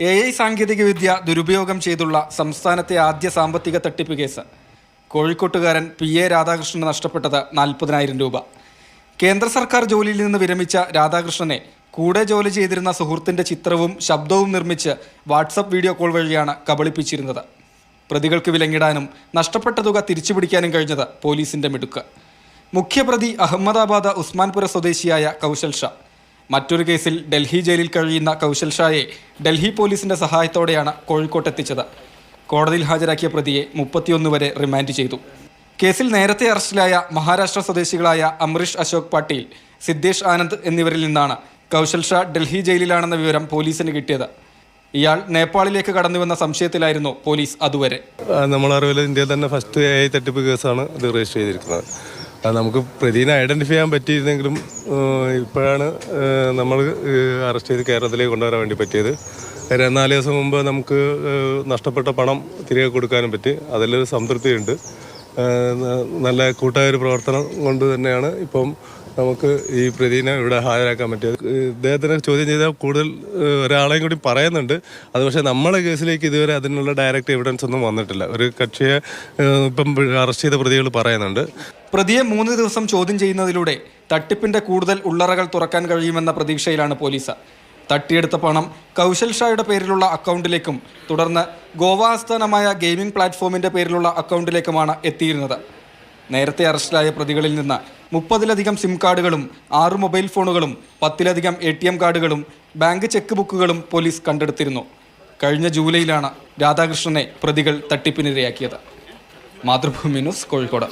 AI സാങ്കേതികവിദ്യ ദുരുപയോഗം ചെയ്തുള്ള സംസ്ഥാനത്തെ ആദ്യ സാമ്പത്തിക തട്ടിപ്പ് കേസ്. കോഴിക്കോട്ടുകാരൻ PA രാധാകൃഷ്ണന് നഷ്ടപ്പെട്ടത് 40,000 രൂപ. കേന്ദ്ര സർക്കാർ ജോലിയിൽ നിന്ന് വിരമിച്ച രാധാകൃഷ്ണനെ കൂടെ ജോലി ചെയ്തിരുന്ന സുഹൃത്തിന്റെ ചിത്രവും ശബ്ദവും നിർമ്മിച്ച് വാട്സപ്പ് വീഡിയോ കോൾ വഴിയാണ് കബളിപ്പിച്ചിരുന്നത്. പ്രതികൾക്ക് വിലങ്ങിടാനും നഷ്ടപ്പെട്ട തുക തിരിച്ചുപിടിക്കാനും കഴിഞ്ഞത് പോലീസിന്റെ മിടുക്ക്. മുഖ്യപ്രതി അഹമ്മദാബാദ് ഉസ്മാൻപുര സ്വദേശിയായ കൗശൽ ഷാ. മറ്റൊരു കേസിൽ ഡൽഹി ജയിലിൽ കഴിയുന്ന കൗശൽ ഷായെ ഡൽഹി പോലീസിന്റെ സഹായത്തോടെയാണ് കോഴിക്കോട്ടെത്തിച്ചത്. കോടതിയിൽ ഹാജരാക്കിയ പ്രതിയെ 31 വരെ റിമാൻഡ് ചെയ്തു. കേസിൽ നേരത്തെ അറസ്റ്റിലായ മഹാരാഷ്ട്ര സ്വദേശികളായ അമരീഷ് അശോക് പാട്ടീൽ, സിദ്ധേഷ് ആനന്ദ് എന്നിവരിൽ നിന്നാണ് കൗശൽ ഷാ ഡൽഹി ജയിലിലാണെന്ന വിവരം പോലീസിന് കിട്ടിയത്. ഇയാൾ നേപ്പാളിലേക്ക് കടന്നുവെന്ന സംശയത്തിലായിരുന്നു പോലീസ് അതുവരെ. നമ്മളറിവിൽ ഇന്ത്യയിൽ തന്നെ ഫസ്റ്റ് AI തട്ടിപ്പ് കേസാണ് ഇത് രജിസ്റ്റർ ചെയ്തിരിക്കുന്നത്. നമുക്ക് പ്രതിനെ ഐഡൻറ്റിഫൈ ചെയ്യാൻ പറ്റിയിരുന്നെങ്കിലും ഇപ്പോഴാണ് നമ്മൾ അറസ്റ്റ് ചെയ്ത് കേരളത്തിലേക്ക് കൊണ്ടുവരാൻ വേണ്ടി പറ്റിയത്. 4 ദിവസം മുമ്പ് നമുക്ക് നഷ്ടപ്പെട്ട പണം തിരികെ കൊടുക്കാനും പറ്റി. അതിലൊരു സംതൃപ്തിയുണ്ട്. നല്ല കൂട്ടായൊരു പ്രവർത്തനം കൊണ്ട് തന്നെയാണ് ഇപ്പം നമുക്ക് ഈ പ്രതിനെ ഇവിടെ ഹാജരാക്കാൻ പറ്റിയത്. ഇദ്ദേഹത്തിനെ ചോദ്യം ചെയ്താൽ കൂടുതൽ ഒരാളെയും കൂടി പറയുന്നുണ്ട്. അത് പക്ഷേ നമ്മളെ കേസിലേക്ക് ഇതുവരെ അതിനുള്ള ഡയറക്റ്റ് എവിഡൻസ് ഒന്നും വന്നിട്ടില്ല. ഒരു കക്ഷിയെ ഇപ്പം അറസ്റ്റ് ചെയ്ത പ്രതികൾ പറയുന്നുണ്ട്. പ്രതിയെ 3 ദിവസം ചോദ്യം ചെയ്യുന്നതിലൂടെ തട്ടിപ്പിന്റെ കൂടുതൽ ഉള്ളറകൾ തുറക്കാൻ കഴിയുമെന്ന പ്രതീക്ഷയിലാണ് പോലീസ്. തട്ടിയെടുത്ത പണം കൗശൽ ഷായുടെ പേരിലുള്ള അക്കൗണ്ടിലേക്കും തുടർന്ന് ഗോവ ആസ്ഥാനമായ ഗെയിമിംഗ് പ്ലാറ്റ്ഫോമിന്റെ പേരിലുള്ള അക്കൗണ്ടിലേക്കുമാണ് എത്തിയിരുന്നത്. നേരത്തെ അറസ്റ്റിലായ പ്രതികളിൽ നിന്ന് 30-ലധികം സിം കാർഡുകളും 6 മൊബൈൽ ഫോണുകളും 10-ലധികം ATM കാർഡുകളും ബാങ്ക് ചെക്ക് ബുക്കുകളും പോലീസ് കണ്ടെടുത്തിരുന്നു. കഴിഞ്ഞ ജൂലൈയിലാണ് രാധാകൃഷ്ണനെ പ്രതികൾ തട്ടിപ്പിനിരയാക്കിയത്. മാതൃഭൂമി ന്യൂസ്, കോഴിക്കോട്.